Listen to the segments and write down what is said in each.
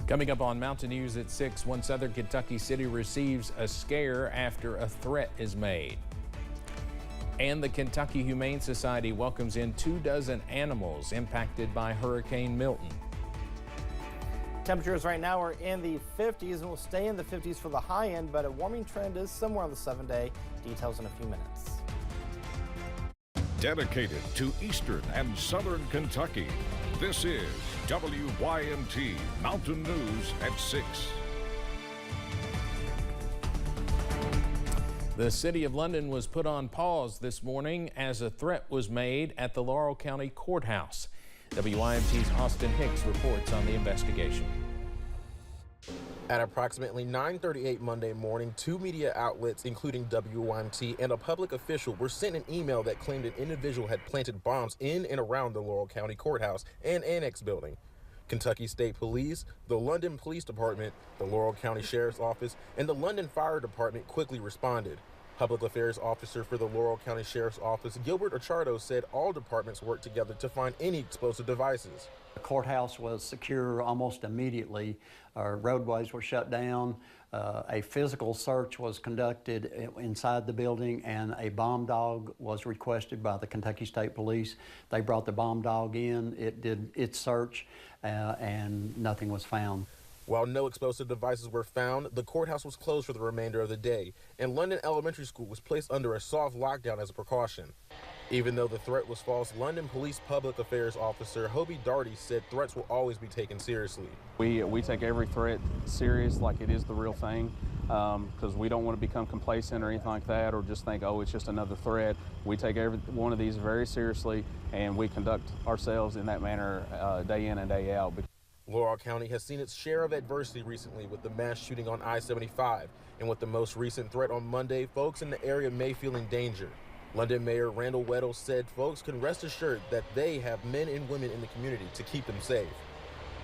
Coming up on Mountain News at 6, one southern Kentucky city receives a scare after a threat is made. And the Kentucky Humane Society welcomes in 24 animals impacted by Hurricane Milton. Temperatures right now are in the 50s and will stay in the 50s for the high end, but a warming trend is somewhere on the 7-day. Details in a few minutes. Dedicated to Eastern and Southern Kentucky, this is WYMT Mountain News at 6. The City of London was put on pause this morning as a threat was made at the Laurel County Courthouse. WYMT's Austin Hicks reports on the investigation. At approximately 9:38 Monday morning, two media outlets, including WYMT and a public official, were sent an email that claimed an individual had planted bombs in and around the Laurel County Courthouse and Annex building. Kentucky State Police, the London Police Department, the Laurel County Sheriff's Office, and the London Fire Department quickly responded. Public Affairs Officer for the Laurel County Sheriff's Office, Gilbert Achardo, said all departments worked together to find any explosive devices. The courthouse was secure almost immediately. Our roadways were shut down. A physical search was conducted inside the building, and a bomb dog was requested by the Kentucky State Police. They brought the bomb dog in. It did its search, and nothing was found. While no explosive devices were found, the courthouse was closed for the remainder of the day, and London Elementary School was placed under a soft lockdown as a precaution. Even though the threat was false, London Police Public Affairs Officer Hobie Darty said threats will always be taken seriously. We take every threat serious, like it is the real thing, because we don't want to become complacent or anything like that, or just think, oh, it's just another threat. We take every one of these very seriously, and we conduct ourselves in that manner day in and day out. Laurel County has seen its share of adversity recently with the mass shooting on I-75, and with the most recent threat on Monday, folks in the area may feel in danger. London Mayor Randall Weddle said folks can rest assured that they have men and women in the community to keep them safe.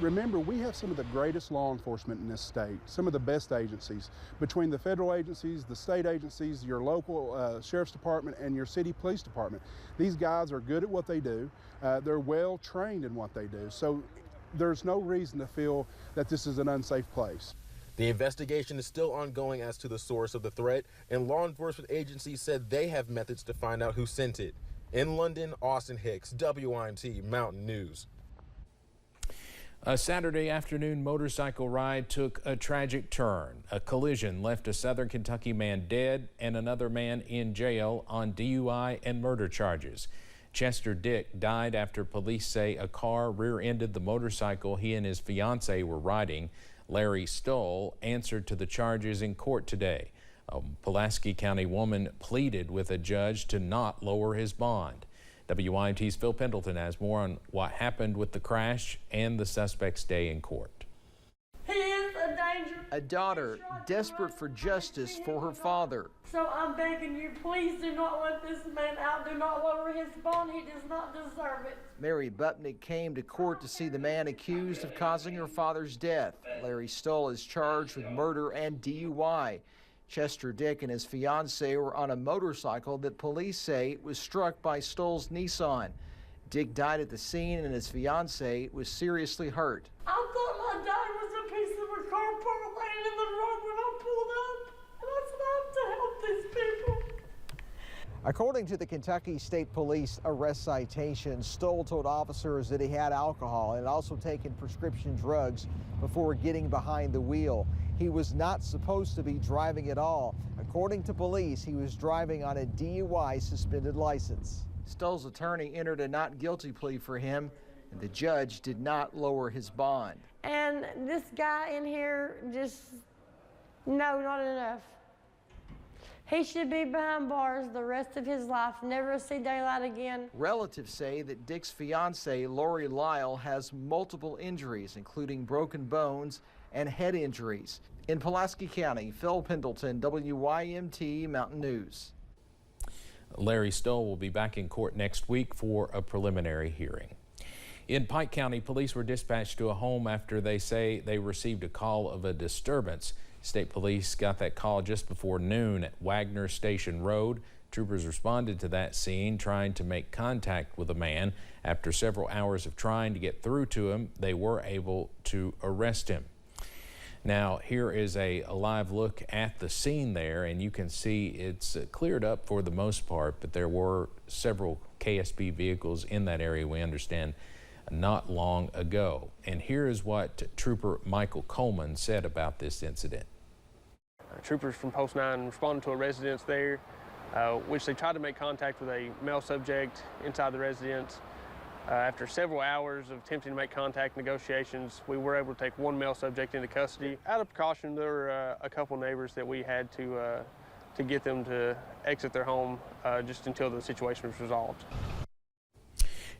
Remember, we have some of the greatest law enforcement in this state, some of the best agencies. Between the federal agencies, the state agencies, your local sheriff's department, and your city police department, these guys are good at what they do. They're well trained in what they do. So there's no reason to feel that this is an unsafe place. The investigation is still ongoing as to the source of the threat, and law enforcement agencies said they have methods to find out who sent it. In London, Austin Hicks, WYMT Mountain News. A Saturday afternoon motorcycle ride took a tragic turn. A collision left a southern Kentucky man dead and another man in jail on DUI and murder charges. Chester Dick died after police say a car rear-ended the motorcycle he and his fiancée were riding. Larry Stoll answered to the charges in court today. A Pulaski County woman pleaded with a judge to not lower his bond. WYMT's Phil Pendleton has more on what happened with the crash and the suspect's day in court. He is a danger. A daughter desperate for justice for her father. So I'm begging you, please do not let this man out. Do not lower his bond. He does not deserve it. Mary Bupnick came to court to see the man accused of causing her father's death. Larry Stoll is charged with murder and DUI. Chester Dick and his fiancée were on a motorcycle that police say was struck by Stoll's Nissan. Dick died at the scene and his fiancée was seriously hurt. I thought my dad was a piece of a car parked laying in the road when I pulled up. And I stopped to help these people. According to the Kentucky State Police arrest citation, Stoll told officers that he had alcohol and had also taken prescription drugs before getting behind the wheel. He was not supposed to be driving at all. According to police, he was driving on a DUI suspended license. Stoll's attorney entered a not guilty plea for him, and the judge did not lower his bond. And this guy in here just, no, not enough. He should be behind bars the rest of his life, never see daylight again. Relatives say that Dick's fiancée, Lori Lyle, has multiple injuries, including broken bones and head injuries. In Pulaski County, Phil Pendleton, WYMT Mountain News. Larry Stoll will be back in court next week for a preliminary hearing. In Pike County, police were dispatched to a home after they say they received a call of a disturbance. State police got that call just before noon at Wagner Station Road. Troopers responded to that scene, trying to make contact with a man. After several hours of trying to get through to him, they were able to arrest him. Now, here is a live look at the scene there, and you can see it's cleared up for the most part, but there were several KSP vehicles in that area, we understand, not long ago. And here is what Trooper Michael Coleman said about this incident. Troopers from Post 9 responded to a residence there, which they tried to make contact with a male subject inside the residence. After several hours of attempting to make contact negotiations, we were able to take one male subject into custody. Out of precaution, there were a couple neighbors that we had to get them to exit their home just until the situation was resolved.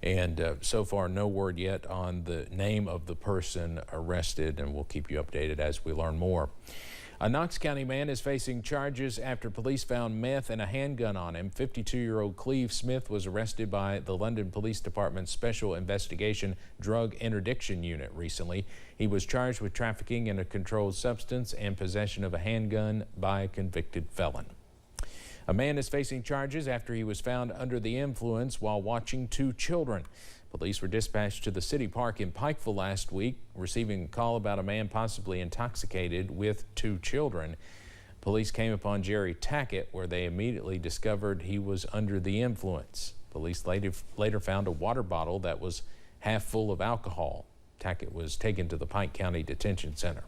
And so far, no word yet on the name of the person arrested, and we'll keep you updated as we learn more. A Knox County man is facing charges after police found meth and a handgun on him. 52-year-old Cleve Smith was arrested by the London Police Department's Special Investigation Drug Interdiction Unit recently. He was charged with trafficking in a controlled substance and possession of a handgun by a convicted felon. A man is facing charges after he was found under the influence while watching two children. Police were dispatched to the city park in Pikeville last week, receiving a call about a man possibly intoxicated with two children. Police came upon Jerry Tackett, where they immediately discovered he was under the influence. Police later found a water bottle that was half full of alcohol. Tackett was taken to the Pike County Detention Center.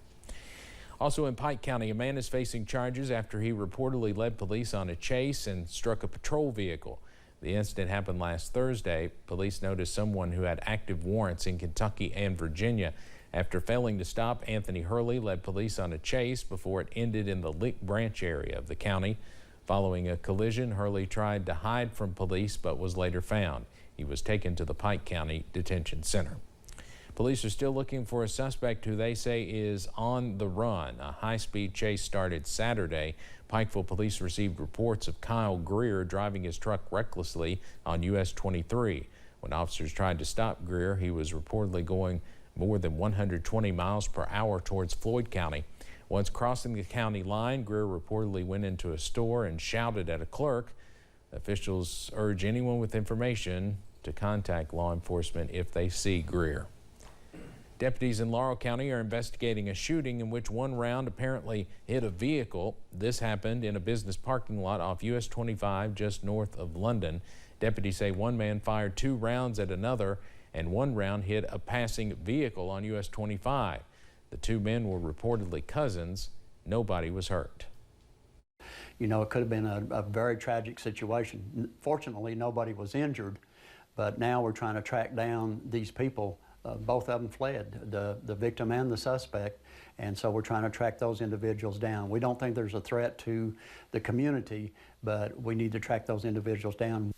Also in Pike County, a man is facing charges after he reportedly led police on a chase and struck a patrol vehicle. The incident happened last Thursday. Police noticed someone who had active warrants in Kentucky and Virginia. After failing to stop, Anthony Hurley led police on a chase before it ended in the Lick Branch area of the county. Following a collision, Hurley tried to hide from police but was later found. He was taken to the Pike County Detention Center. Police are still looking for a suspect who they say is on the run. A high-speed chase started Saturday. Pikeville police received reports of Kyle Greer driving his truck recklessly on US 23. When officers tried to stop Greer, he was reportedly going more than 120 miles per hour towards Floyd County. Once crossing the county line, Greer reportedly went into a store and shouted at a clerk. Officials urge anyone with information to contact law enforcement if they see Greer. Deputies in Laurel County are investigating a shooting in which one round apparently hit a vehicle. This happened in a business parking lot off US 25 just north of London. Deputies say one man fired 2 rounds at another and 1 round hit a passing vehicle on US 25. The 2 men were reportedly cousins. Nobody was hurt. You know, it could have been a very tragic situation. Fortunately, nobody was injured, but now we're trying to track down these people. Both of them fled, the victim and the suspect, and so we're trying to track those individuals down. We don't think there's a threat to the community, but we need to track those individuals down.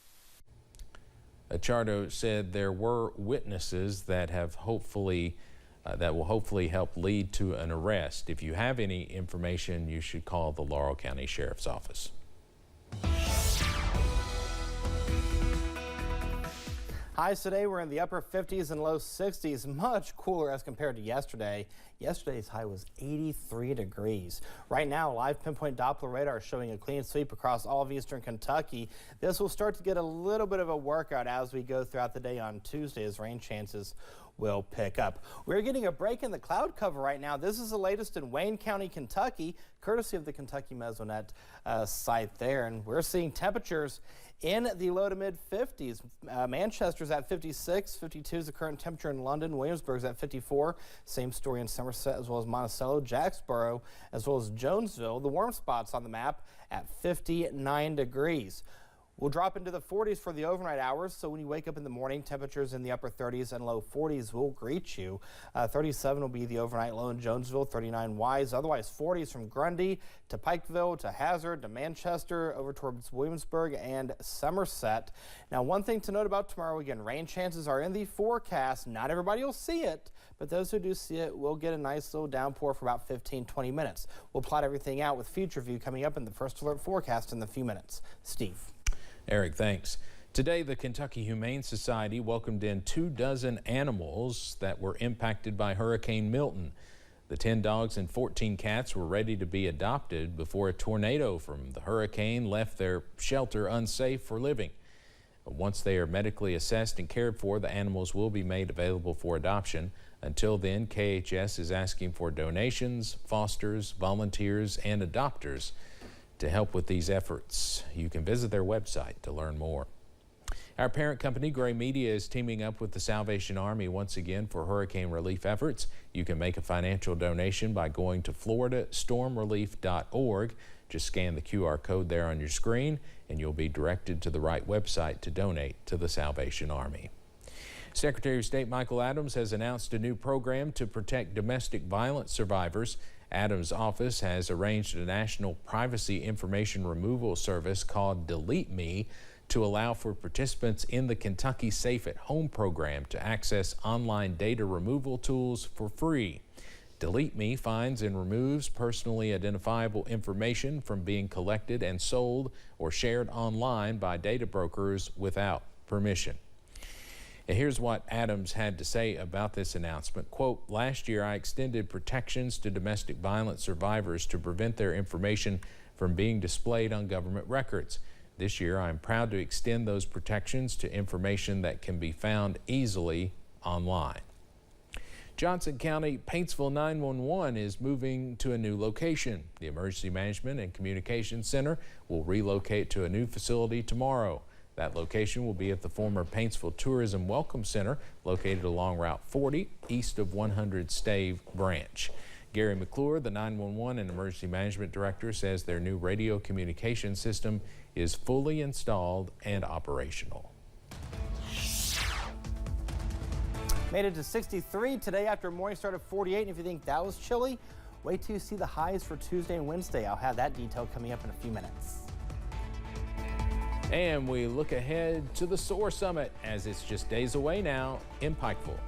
Achardo said there were witnesses that have that will hopefully help lead to an arrest. If you have any information, you should call the Laurel County Sheriff's Office. Highs today were in the upper 50s and low 60s, much cooler as compared to yesterday. Yesterday's high was 83 degrees. Right now, live pinpoint Doppler radar is showing a clean sweep across all of eastern Kentucky. This will start to get a little bit of a workout as we go throughout the day on Tuesday as rain chances will pick up. We're getting a break in the cloud cover right now. This is the latest in Wayne County, Kentucky, courtesy of the Kentucky Mesonet site there. And we're seeing temperatures in the low to mid 50s. Manchester's at 56, 52 is the current temperature in London. Williamsburg's at 54. Same story in Somerset as well as Monticello, Jacksboro, as well as Jonesville. The warm spots on the map at 59 degrees. We'll drop into the 40s for the overnight hours, so when you wake up in the morning, temperatures in the upper 30s and low 40s will greet you. 37 will be the overnight low in Jonesville, 39 Wise. Otherwise, 40s from Grundy to Pikeville to Hazard to Manchester over towards Williamsburg and Somerset. Now, one thing to note about tomorrow, again, rain chances are in the forecast. Not everybody will see it, but those who do see it will get a nice little downpour for about 15-20 minutes. We'll plot everything out with Future View coming up in the first alert forecast in a few minutes. Steve. Eric, thanks. Today, the Kentucky Humane Society welcomed in 24 animals that were impacted by Hurricane Milton. The 10 dogs and 14 cats were ready to be adopted before a tornado from the hurricane left their shelter unsafe for living. Once they are medically assessed and cared for, the animals will be made available for adoption. Until then, KHS is asking for donations, fosters, volunteers, and adopters to help with these efforts. You can visit their website to learn more. Our parent company, Gray Media, is teaming up with the Salvation Army once again for hurricane relief efforts. You can make a financial donation by going to floridastormrelief.org. Just scan the QR code there on your screen and you'll be directed to the right website to donate to the Salvation Army. Secretary of State Michael Adams has announced a new program to protect domestic violence survivors. Adams' office has arranged a national privacy information removal service called Delete Me to allow for participants in the Kentucky Safe at Home program to access online data removal tools for free. Delete Me finds and removes personally identifiable information from being collected and sold or shared online by data brokers without permission. And here's what Adams had to say about this announcement. Quote, "Last year I extended protections to domestic violence survivors to prevent their information from being displayed on government records. This year I am proud to extend those protections to information that can be found easily online." Johnson County Paintsville 911 is moving to a new location. The Emergency Management and Communications Center will relocate to a new facility tomorrow. That location will be at the former Paintsville Tourism Welcome Center, located along Route 40, east of 100 Stave Branch. Gary McClure, the 911 and Emergency Management Director, says their new radio communication system is fully installed and operational. Made it to 63 today after a morning start of 48. And if you think that was chilly, wait till you see the highs for Tuesday and Wednesday. I'll have that detail coming up in a few minutes. And we look ahead to the SOAR Summit as it's just days away now in Pikeville.